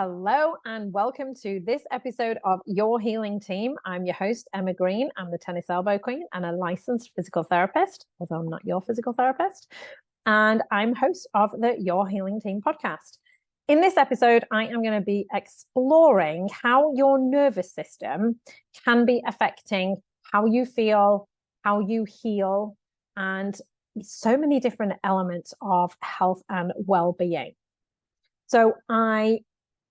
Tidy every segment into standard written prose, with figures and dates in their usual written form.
Hello and welcome to this episode of Your Healing Team. I'm your host, Emma Green. I'm the tennis elbow queen and a licensed physical therapist, although I'm not your physical therapist. And I'm host of the Your Healing Team podcast. In this episode, I am going to be exploring how your nervous system can be affecting how you feel, how you heal, and so many different elements of health and well-being. So I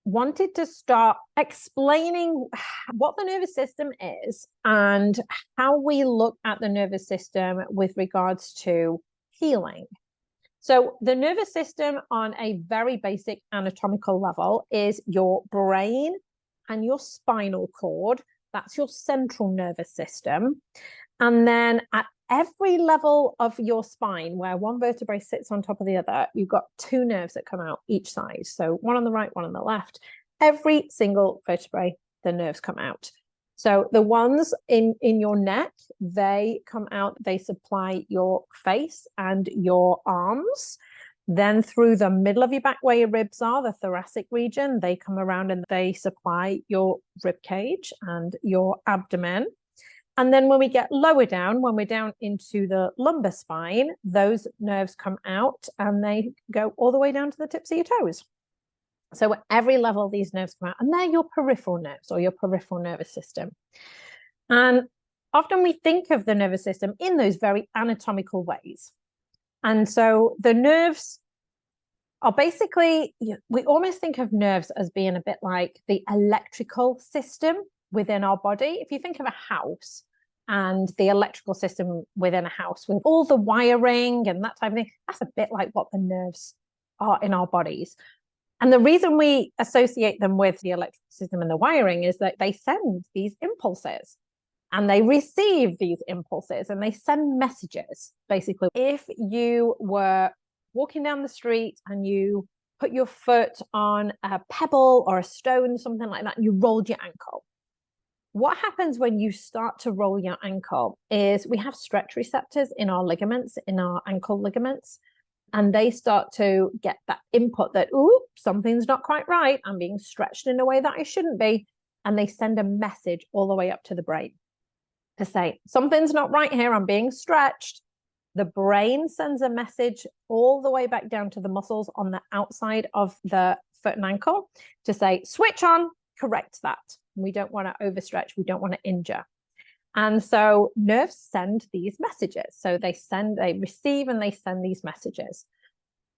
wanted to start explaining what the nervous system is and how we look at the nervous system with regards to healing. So the nervous system on a very basic anatomical level is your brain and your spinal cord. That's your central nervous system. And then at every level of your spine, where one vertebrae sits on top of the other, you've got two nerves that come out each side. So one on the right, one on the left. Every single vertebrae, the nerves come out. So the ones in your neck, they come out, they supply your face and your arms. Then through the middle of your back where your ribs are, the thoracic region, they come around and they supply your rib cage and your abdomen. And then when we get lower down, when we're down into the lumbar spine, those nerves come out and they go all the way down to the tips of your toes. So at every level, these nerves come out, and they're your peripheral nerves or your peripheral nervous system. And often we think of the nervous system in those very anatomical ways. And so the nerves are basically, we almost think of nerves as being a bit like the electrical system within our body. If you think of a house, and the electrical system within a house with all the wiring and that type of thing, that's a bit like what the nerves are in our bodies. And the reason we associate them with the electrical system and the wiring is that they send these impulses and they receive these impulses and they send messages. Basically, if you were walking down the street and you put your foot on a pebble or a stone, something like that, and you rolled your ankle, what happens when you start to roll your ankle is we have stretch receptors in our ligaments, in our ankle ligaments, and they start to get that input that, ooh, something's not quite right. I'm being stretched in a way that I shouldn't be. And they send a message all the way up to the brain to say, something's not right here. I'm being stretched. The brain sends a message all the way back down to the muscles on the outside of the foot and ankle to say, switch on, correct that. We don't want to overstretch. We don't want to injure. And so nerves send these messages. So they receive and they send these messages.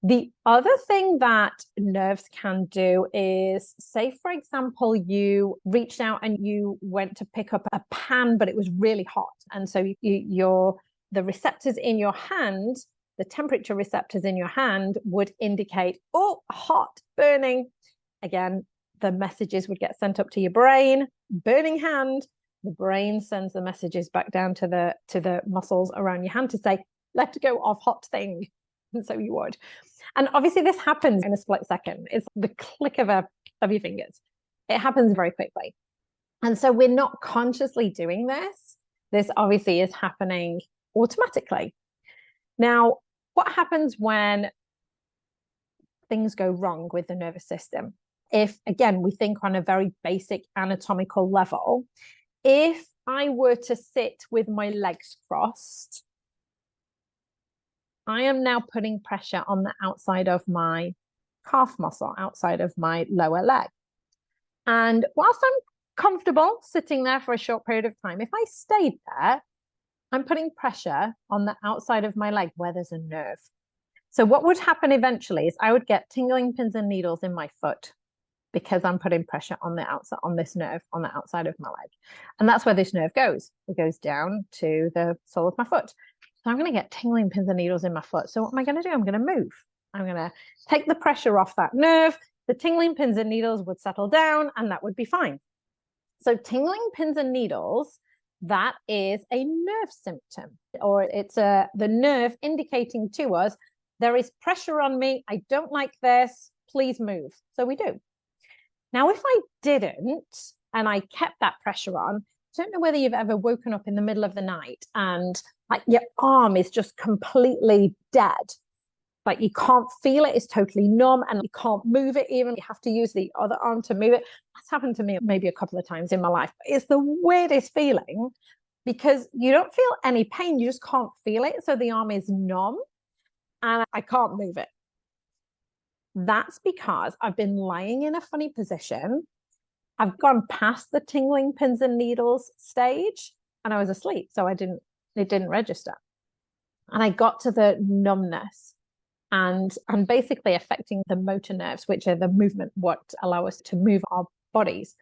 The other thing that nerves can do is, say, for example, you reached out and you went to pick up a pan, but it was really hot. And so the receptors in your hand, the temperature receptors in your hand would indicate, oh, hot, burning. Again, the messages would get sent up to your brain, burning hand. The brain sends the messages back down to the muscles around your hand to say, let go of hot thing. And so you would. And obviously this happens in a split second. It's the click of your fingers. It happens very quickly. And so we're not consciously doing this. This obviously is happening automatically. Now, what happens when things go wrong with the nervous system? If, again, we think on a very basic anatomical level, if I were to sit with my legs crossed, I am now putting pressure on the outside of my calf muscle, outside of my lower leg. And whilst I'm comfortable sitting there for a short period of time, if I stayed there, I'm putting pressure on the outside of my leg where there's a nerve. So what would happen eventually is I would get tingling pins and needles in my foot, because I'm putting pressure on the outside, on this nerve on the outside of my leg. And that's where this nerve goes. It goes down to the sole of my foot. So I'm going to get tingling pins and needles in my foot. So what am I going to do? I'm going to move. I'm going to take the pressure off that nerve. The tingling pins and needles would settle down and that would be fine. So tingling pins and needles, that is a nerve symptom, or it's the nerve indicating to us, there is pressure on me. I don't like this. Please move. So we do. Now, if I didn't, and I kept that pressure on, I don't know whether you've ever woken up in the middle of the night and like your arm is just completely dead. Like you can't feel it, it's totally numb, and you can't move it even. You have to use the other arm to move it. That's happened to me maybe a couple of times in my life. It's the weirdest feeling because you don't feel any pain, you just can't feel it. So the arm is numb and I can't move it. That's because I've been lying in a funny position. I've gone past the tingling pins and needles stage and I was asleep. So it didn't register. And I got to the numbness and basically affecting the motor nerves, which are the movement, what allow us to move our bodies.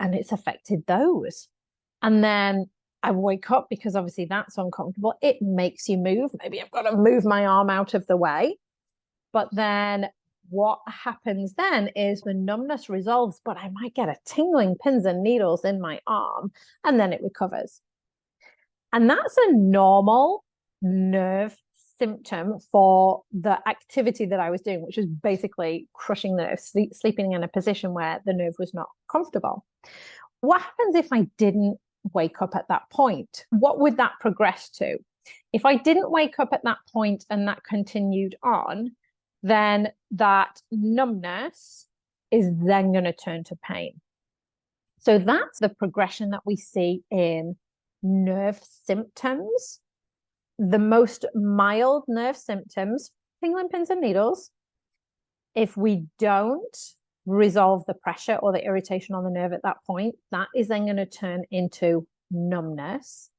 And it's affected those. And then I wake up because obviously that's uncomfortable. It makes you move. Maybe I've got to move my arm out of the way. But then what happens then is the numbness resolves, but I might get a tingling pins and needles in my arm, and then it recovers. And that's a normal nerve symptom for the activity that I was doing, which was basically crushing the nerve, sleeping in a position where the nerve was not comfortable. What happens if I didn't wake up at that point? What would that progress to? If I didn't wake up at that point and that continued on, then that numbness is then going to turn to pain. So that's the progression that we see in nerve symptoms. The most mild nerve symptoms, tingling pins and needles. If we don't resolve the pressure or the irritation on the nerve at that point, that is then going to turn into numbness.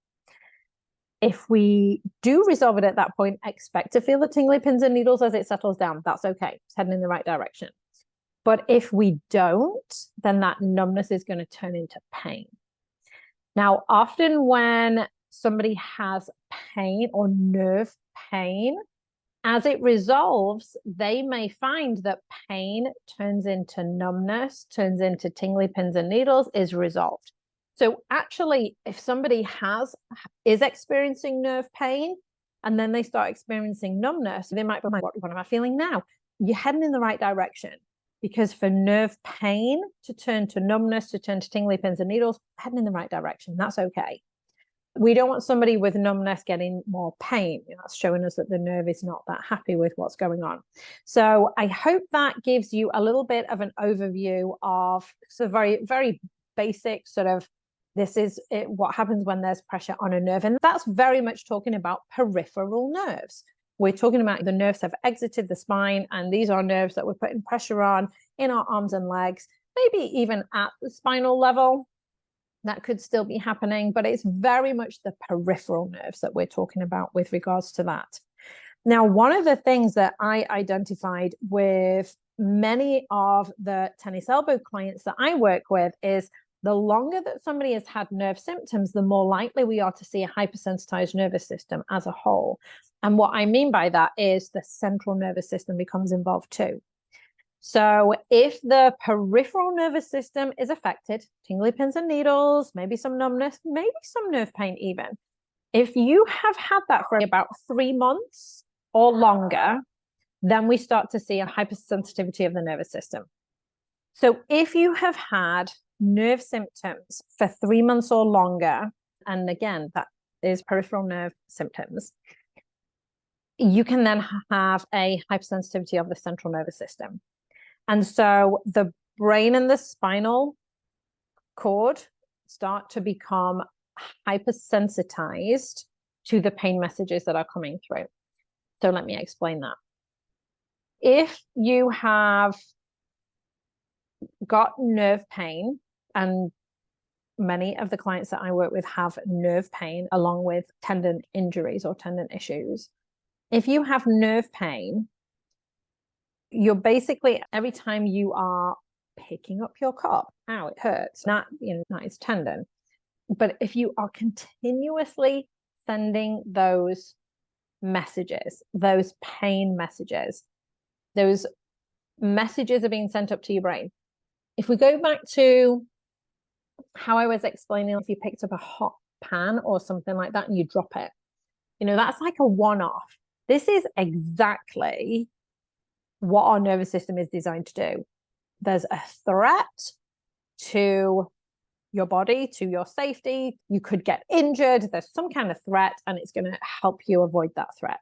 If we do resolve it at that point, expect to feel the tingling pins and needles as it settles down. That's okay. It's heading in the right direction. But if we don't, then that numbness is going to turn into pain. Now, often when somebody has pain or nerve pain, as it resolves, they may find that pain turns into numbness, turns into tingly pins and needles, is resolved. So actually, if somebody is experiencing nerve pain and then they start experiencing numbness, they might be like, what am I feeling now? You're heading in the right direction, because for nerve pain to turn to numbness, to turn to tingly pins and needles, heading in the right direction. That's okay. We don't want somebody with numbness getting more pain. That's showing us that the nerve is not that happy with what's going on. So I hope that gives you a little bit of an overview of so very, very basic sort of, this is what happens when there's pressure on a nerve. And that's very much talking about peripheral nerves. We're talking about the nerves have exited the spine, and these are nerves that we're putting pressure on in our arms and legs, maybe even at the spinal level. That could still be happening, but it's very much the peripheral nerves that we're talking about with regards to that. Now, one of the things that I identified with many of the tennis elbow clients that I work with is the longer that somebody has had nerve symptoms, the more likely we are to see a hypersensitized nervous system as a whole. And what I mean by that is the central nervous system becomes involved too. So if the peripheral nervous system is affected, tingly pins and needles, maybe some numbness, maybe some nerve pain even. If you have had that for about 3 months or longer, then we start to see a hypersensitivity of the nervous system. So if you have had nerve symptoms for 3 months or longer, and again, that is peripheral nerve symptoms, you can then have a hypersensitivity of the central nervous system. And so the brain and the spinal cord start to become hypersensitized to the pain messages that are coming through. So let me explain that. If you have got nerve pain, and many of the clients that I work with have nerve pain along with tendon injuries or tendon issues. If you have nerve pain, you're basically, every time you are picking up your cup, ow, it hurts. Not it's tendon. But if you are continuously sending those messages, those pain messages, those messages are being sent up to your brain. If we go back to how I was explaining, if you picked up a hot pan or something like that and you drop it, that's like a one-off. This is exactly what our nervous system is designed to do. There's a threat to your body, to your safety. You could get injured. There's some kind of threat, and it's going to help you avoid that threat.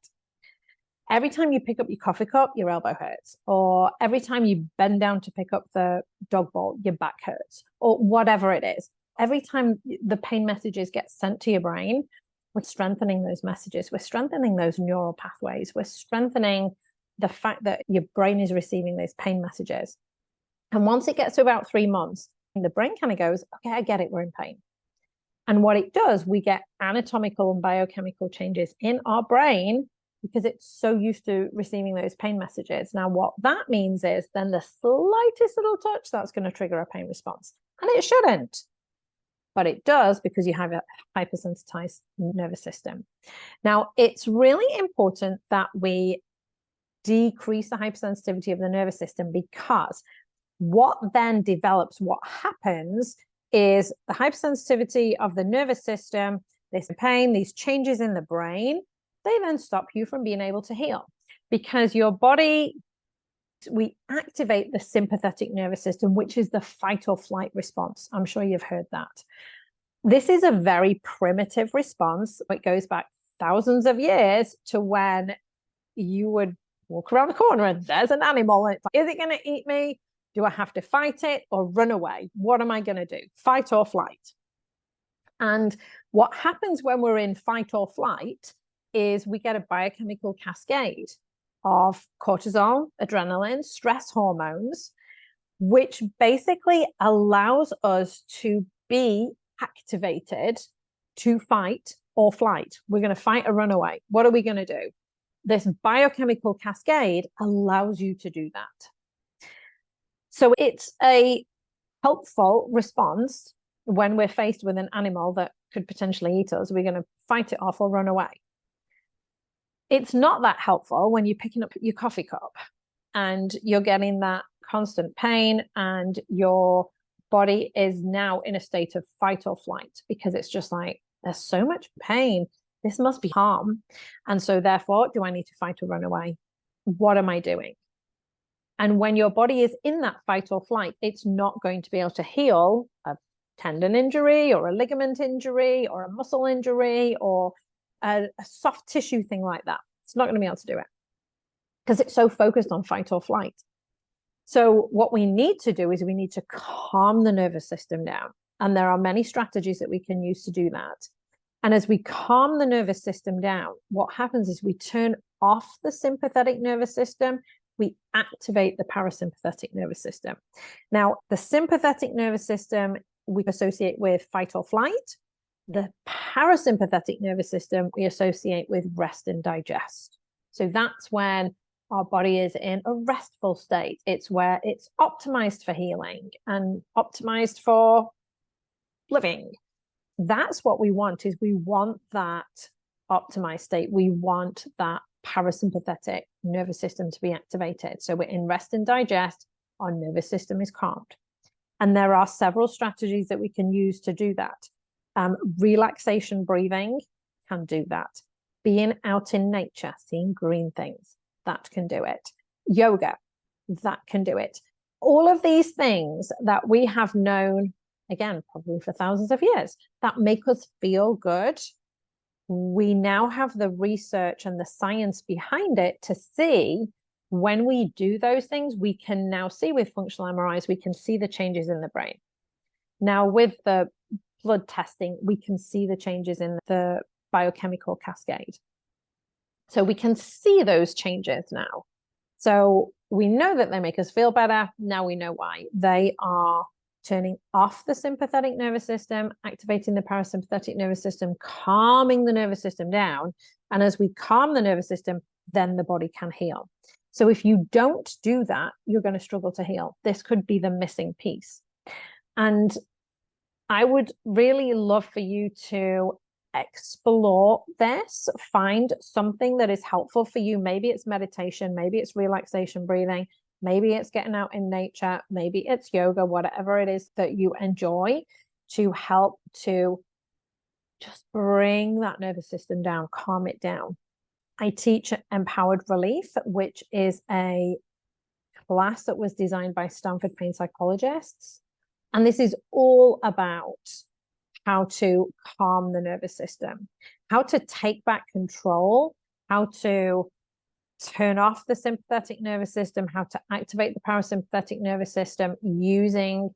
Every time you pick up your coffee cup, your elbow hurts. Or every time you bend down to pick up the dog ball, your back hurts. Or whatever it is. Every time the pain messages get sent to your brain, we're strengthening those messages. We're strengthening those neural pathways. We're strengthening the fact that your brain is receiving those pain messages. And once it gets to about 3 months, the brain kind of goes, okay, I get it, we're in pain. And what it does, we get anatomical and biochemical changes in our brain because it's so used to receiving those pain messages. Now, what that means is then the slightest little touch, that's going to trigger a pain response. And it shouldn't, but it does because you have a hypersensitized nervous system. Now, it's really important that we decrease the hypersensitivity of the nervous system, because what then develops, what happens is the hypersensitivity of the nervous system, this pain, these changes in the brain, they then stop you from being able to heal, because your body, we activate the sympathetic nervous system, which is the fight or flight response. I'm sure you've heard that. This is a very primitive response. It goes back thousands of years to when you would walk around the corner and there's an animal and it's like, is it going to eat me? Do I have to fight it or run away? What am I going to do? Fight or flight? And what happens when we're in fight or flight is we get a biochemical cascade of cortisol, adrenaline, stress hormones, which basically allows us to be activated to fight or flight. We're going to fight or run away. What are we going to do? This biochemical cascade allows you to do that. So it's a helpful response when we're faced with an animal that could potentially eat us. We're going to fight it off or run away. It's not that helpful when you're picking up your coffee cup and you're getting that constant pain and your body is now in a state of fight or flight, because it's just like, there's so much pain. This must be harm. And so therefore, do I need to fight or run away? What am I doing? And when your body is in that fight or flight, it's not going to be able to heal a tendon injury or a ligament injury or a muscle injury or a soft tissue thing like that. It's not going to be able to do it because it's so focused on fight or flight. So what we need to do is we need to calm the nervous system down. And there are many strategies that we can use to do that. And as we calm the nervous system down, what happens is we turn off the sympathetic nervous system, we activate the parasympathetic nervous system. Now, the sympathetic nervous system we associate with fight or flight. The parasympathetic nervous system we associate with rest and digest. So that's when our body is in a restful state. It's where it's optimized for healing and optimized for living. That's what we want, is we want that optimized state. We want that parasympathetic nervous system to be activated. So we're in rest and digest, our nervous system is calmed. And there are several strategies that we can use to do that. Relaxation breathing can do that. Being out in nature, seeing green things, that can do it. Yoga, that can do it. All of these things that we have known, again, probably for thousands of years, that make us feel good. We now have the research and the science behind it to see when we do those things, we can now see with functional MRIs, we can see the changes in the brain. Now with the blood testing, we can see the changes in the biochemical cascade. So we can see those changes now. So we know that they make us feel better. Now we know why. They are turning off the sympathetic nervous system, activating the parasympathetic nervous system, calming the nervous system down. And as we calm the nervous system, then the body can heal. So if you don't do that, you're going to struggle to heal. This could be the missing piece. And I would really love for you to explore this, find something that is helpful for you. Maybe it's meditation, maybe it's relaxation breathing, maybe it's getting out in nature, maybe it's yoga, whatever it is that you enjoy, to help to just bring that nervous system down, calm it down. I teach Empowered Relief, which is a class that was designed by Stanford pain psychologists. And this is all about how to calm the nervous system, how to take back control, how to turn off the sympathetic nervous system, how to activate the parasympathetic nervous system using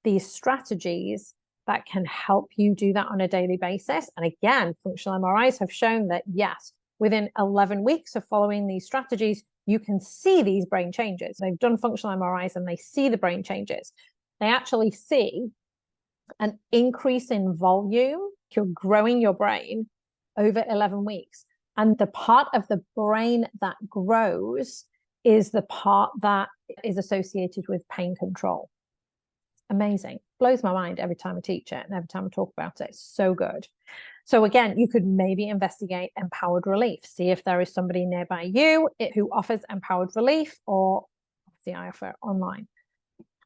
these strategies that can help you do that on a daily basis. And again, functional MRIs have shown that yes, within 11 weeks of following these strategies, you can see these brain changes. They've done functional MRIs and they see the brain changes. They actually see an increase in volume. You're growing your brain over 11 weeks. And the part of the brain that grows is the part that is associated with pain control. Amazing. Blows my mind every time I teach it and every time I talk about it. It's so good. So again, you could maybe investigate empowered relief. See if there is somebody nearby you who offers empowered relief, or obviously I offer online.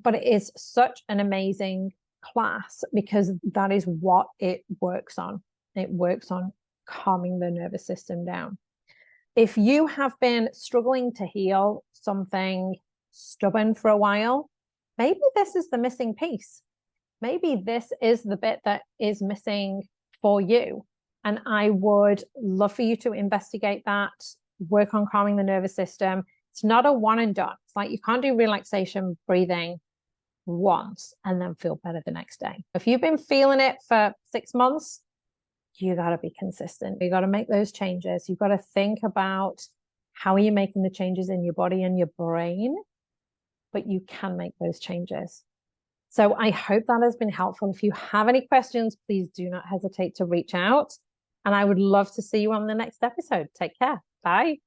But it is such an amazing class because that is what it works on. It works on calming the nervous system down. If you have been struggling to heal something stubborn for a while, maybe this is the missing piece. Maybe this is the bit that is missing for you. And I would love for you to investigate that, work on calming the nervous system. It's not a one and done. It's like you can't do relaxation breathing once and then feel better the next day. If you've been feeling it for 6 months, you got to be consistent. You got to make those changes. You've got to think about how are you making the changes in your body and your brain, but you can make those changes. So I hope that has been helpful. If you have any questions, please do not hesitate to reach out. And I would love to see you on the next episode. Take care. Bye.